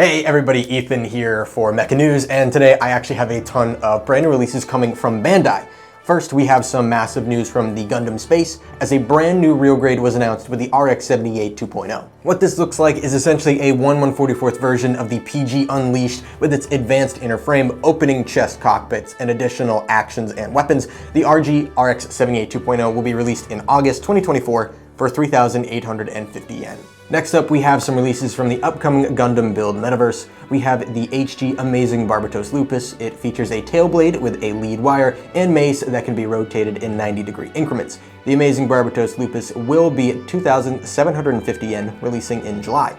Hey everybody, Ethan here for Mecha News, and today I actually have a ton of brand new releases coming from Bandai. First, we have some massive news from the Gundam space, as a brand new real grade was announced with the RX-78 2.0. What this looks like is essentially a 1/144th version of the PG Unleashed with its advanced inner frame, opening chest cockpits, and additional actions and weapons. The RG RX-78 2.0 will be released in August 2024 for 3,850 yen. Next up, we have some releases from the upcoming Gundam Build Metaverse. We have the HG Amazing Barbatos Lupus. It features a tail blade with a lead wire and mace that can be rotated in 90-degree increments. The Amazing Barbatos Lupus will be 2,750 yen, releasing in July.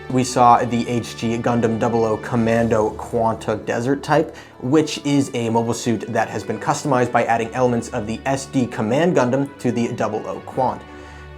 We saw the HG Gundam 00 Commando Quanta Desert type, which is a mobile suit that has been customized by adding elements of the SD Command Gundam to the 00 Quant.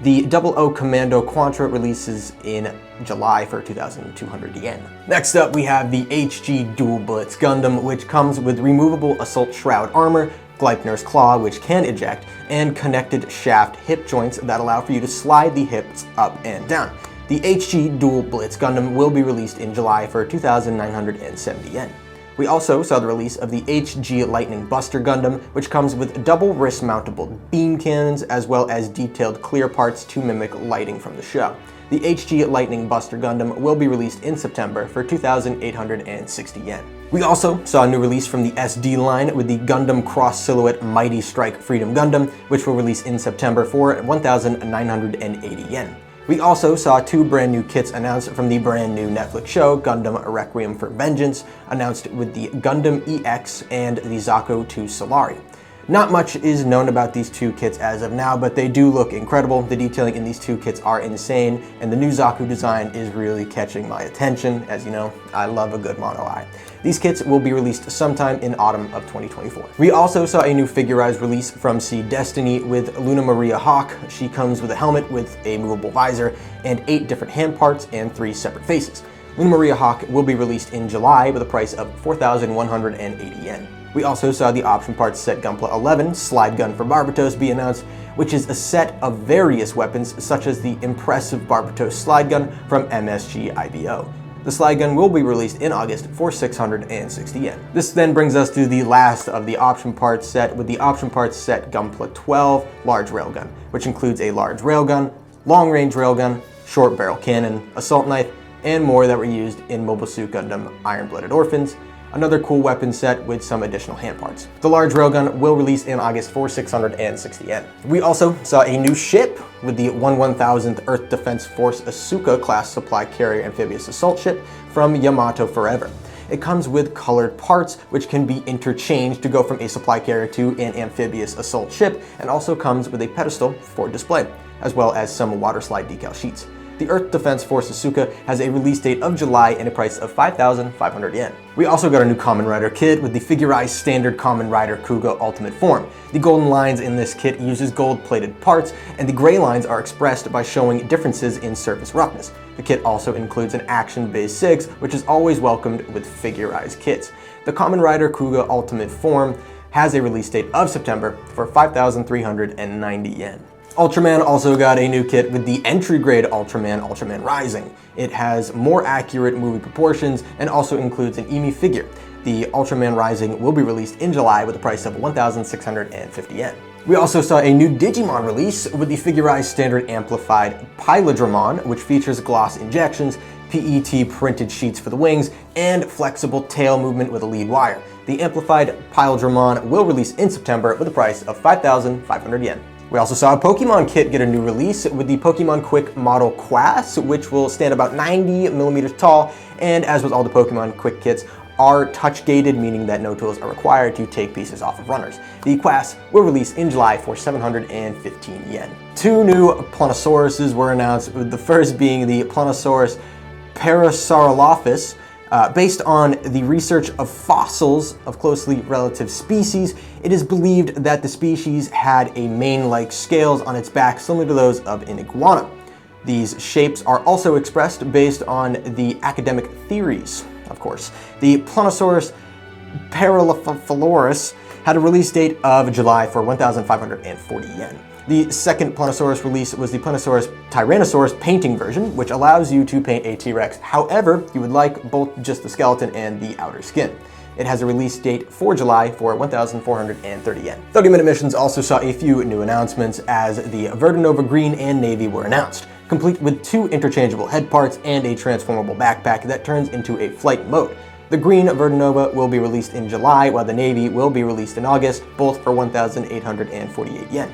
The 00 Commando Quantra releases in July for 2,200 yen. Next up, we have the HG Dual Blitz Gundam, which comes with removable Assault Shroud armor, Gleipnir's Claw, which can eject, and connected shaft hip joints that allow for you to slide the hips up and down. The HG Dual Blitz Gundam will be released in July for 2,970 yen. We also saw the release of the HG Lightning Buster Gundam, which comes with double wrist-mountable beam cannons as well as detailed clear parts to mimic lighting from the show. The HG Lightning Buster Gundam will be released in September for 2,860 yen. We also saw a new release from the SD line with the Gundam Cross Silhouette Mighty Strike Freedom Gundam, which will release in September for 1,980 yen. We also saw two brand new kits announced from the brand new Netflix show, Gundam Requiem for Vengeance, announced with the Gundam EX and the Zako 2 Solari. Not much is known about these two kits as of now, but they do look incredible. The detailing in these two kits are insane, and the new Zaku design is really catching my attention. As you know, I love a good mono eye. These kits will be released sometime in autumn of 2024. We also saw a new figurized release from Sea Destiny with Luna Maria Hawk. She comes with a helmet with a movable visor and 8 different hand parts and 3 separate faces. Luna Maria Hawk will be released in July with a price of 4,180 yen. We also saw the option parts set Gunpla 11 Slide Gun for Barbatos be announced, which is a set of various weapons such as the impressive Barbatos Slide Gun from MSG IBO. The slide gun will be released in August for 660 yen. This then brings us to the last of the option parts set with the option parts set Gunpla 12 Large Railgun, which includes a large railgun, long-range railgun, short barrel cannon, assault knife, and more that were used in Mobile Suit Gundam Iron-Blooded Orphans. Another cool weapon set with some additional hand parts. The large railgun will release in August for 660 yen. We also saw a new ship with the 1/1000th Earth Defense Force Asuka class supply carrier amphibious assault ship from Yamato Forever. It comes with colored parts which can be interchanged to go from a supply carrier to an amphibious assault ship, and also comes with a pedestal for display, as well as some water slide decal sheets. The Earth Defense Force Asuka has a release date of July and a price of 5,500 yen. We also got a new Kamen Rider kit with the figurized standard Kamen Rider Kuga Ultimate form. The golden lines in this kit uses gold-plated parts, and the gray lines are expressed by showing differences in surface roughness. The kit also includes an action base 6, which is always welcomed with figurized kits. The Kamen Rider Kuga Ultimate form has a release date of September for 5,390 yen. Ultraman also got a new kit with the entry-grade Ultraman, Ultraman Rising. It has more accurate movie proportions and also includes an EMI figure. The Ultraman Rising will be released in July with a price of 1,650 yen. We also saw a new Digimon release with the figurized standard amplified Pilodramon, which features gloss injections, PET printed sheets for the wings, and flexible tail movement with a lead wire. The amplified Pilodramon will release in September with a price of 5,500 yen. We also saw a Pokemon kit get a new release with the Pokemon Quick Model Quas, which will stand about 90 millimeters tall, and as with all the Pokemon Quick kits, are touch-gated, meaning that no tools are required to take pieces off of runners. The Quas will release in July for 715 yen. Two new Plannosauruses were announced, with the first being the Plannosaurus Parasaurolophus. Based on the research of fossils of closely relative species, it is believed that the species had a mane-like scales on its back similar to those of an iguana. These shapes are also expressed based on the academic theories, of course. The Plannosaurus Parasaurolophus had a release date of July for 1,540 yen. The second Plannosaurus release was the Plannosaurus Tyrannosaurus painting version, which allows you to paint a T-Rex. However, you would like both just the skeleton and the outer skin. It has a release date for July for 1,430 yen. 30-minute missions also saw a few new announcements as the Verdanova Green and Navy were announced, complete with 2 interchangeable head parts and a transformable backpack that turns into a flight mode. The Green Verdanova will be released in July, while the Navy will be released in August, both for 1,848 yen.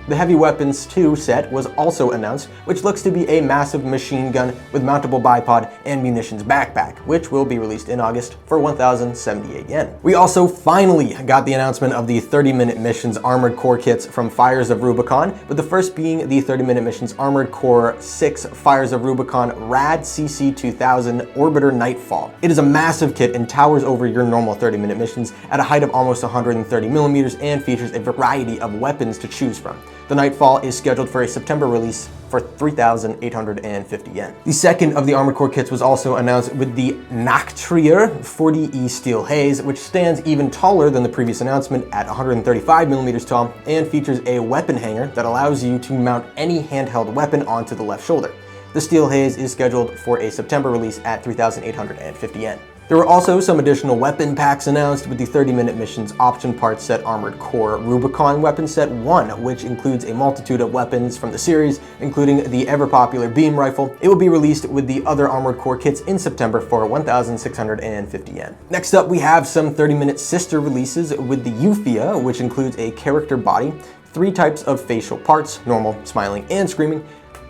The Heavy Weapons 2 set was also announced, which looks to be a massive machine gun with mountable bipod and munitions backpack, which will be released in August for 1,078 yen. We also finally got the announcement of the 30-minute missions armored core kits from Fires of Rubicon, with the first being the 30-minute missions Armored Core 6 Fires of Rubicon Rad CC2000 Orbiter Nightfall. It is a massive kit and towers over your normal 30-minute missions at a height of almost 130 millimeters and features a variety of weapons to choose from. The Nightfall is scheduled for a September release for 3,850 yen. The second of the Armored Core kits was also announced with the Nachtrier 40E Steel Haze, which stands even taller than the previous announcement at 135 millimeters tall and features a weapon hanger that allows you to mount any handheld weapon onto the left shoulder. The Steel Haze is scheduled for a September release at 3,850 yen. There were also some additional weapon packs announced with the 30-minute missions option parts set Armored Core Rubicon Weapon Set 1, which includes a multitude of weapons from the series, including the ever-popular beam rifle. It will be released with the other Armored Core kits in September for 1,650 yen. Next up, we have some 30-minute sister releases with the Euphia, which includes a character body, 3 types of facial parts, normal, smiling, and screaming,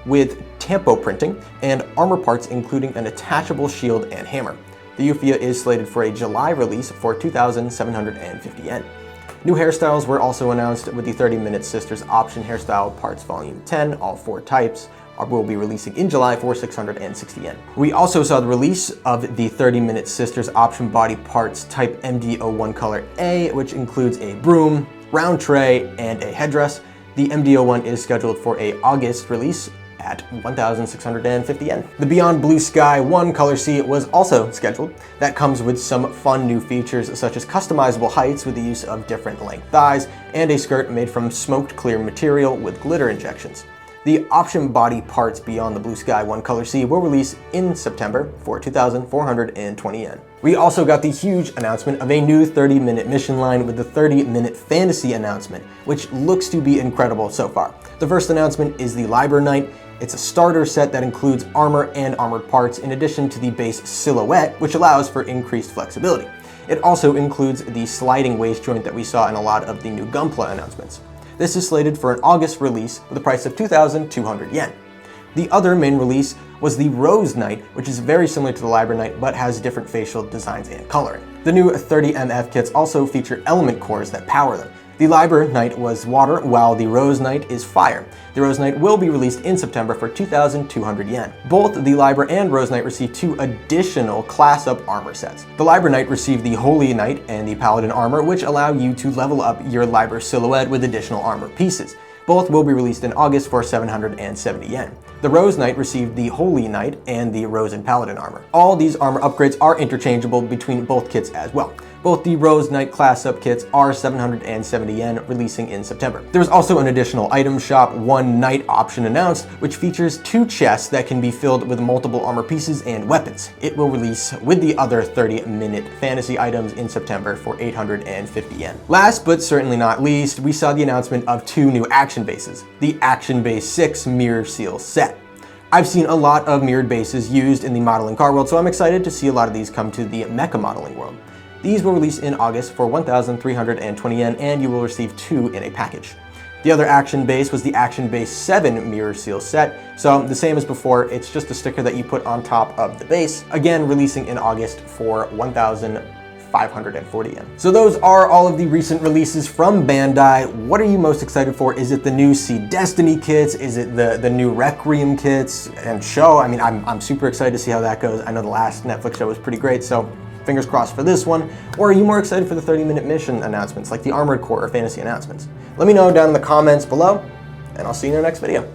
with tampo printing, and armor parts including an attachable shield and hammer. The Euphia is slated for a July release for 2,750 yen. New hairstyles were also announced with the 30-minute Sisters Option Hairstyle Parts Volume 10, all 4 types, will be releasing in July for 660 yen. We also saw the release of the 30-minute Sisters Option Body Parts Type MD01 Color A, which includes a broom, round tray, and a headdress. The MD01 is scheduled for a August release at 1,650 yen. The Beyond Blue Sky 1 Color C was also scheduled. That comes with some fun new features such as customizable heights with the use of different length thighs and a skirt made from smoked clear material with glitter injections. The option body parts Beyond the Blue Sky 1 Color C will release in September for 2,420 yen. We also got the huge announcement of a new 30-minute mission line with the 30-minute fantasy announcement, which looks to be incredible so far. The first announcement is the Liber Knight. It's a starter set that includes armor and armored parts in addition to the base silhouette, which allows for increased flexibility. It also includes the sliding waist joint that we saw in a lot of the new Gunpla announcements. This is slated for an August release with a price of 2,200 yen. The other main release was the Rose Knight, which is very similar to the Liber Knight but has different facial designs and coloring. The new 30MF kits also feature element cores that power them. The Liber Knight was water, while the Rose Knight is fire. The Rose Knight will be released in September for 2,200 yen. Both the Liber and Rose Knight received 2 additional class-up armor sets. The Liber Knight received the Holy Knight and the Paladin armor, which allow you to level up your Liber silhouette with additional armor pieces. Both will be released in August for 770 yen. The Rose Knight received the Holy Knight and the Rose and Paladin armor. All these armor upgrades are interchangeable between both kits as well. Both the Rose Knight class-up kits are 770 yen, releasing in September. There was also an additional item shop 1 Knight option announced, which features 2 chests that can be filled with multiple armor pieces and weapons. It will release with the other 30-minute fantasy items in September for 850 yen. Last but certainly not least, we saw the announcement of 2 new action bases. The Action Base 6 Mirror Seal set. I've seen a lot of mirrored bases used in the modeling car world, so I'm excited to see a lot of these come to the mecha modeling world. These will release in August for 1,320 yen, and you will receive 2 in a package. The other action base was the Action Base 7 Mirror Seal set, so the same as before, it's just a sticker that you put on top of the base, again releasing in August for 1,540 yen. So those are all of the recent releases from Bandai. What are you most excited for? Is it the new Sea Destiny kits? Is it the new Requiem kits and show? I mean, I'm super excited to see how that goes. I know the last Netflix show was pretty great, so fingers crossed for this one. Or are you more excited for the 30-minute mission announcements like the Armored Core or fantasy announcements? Let me know down in the comments below, and I'll see you in the next video.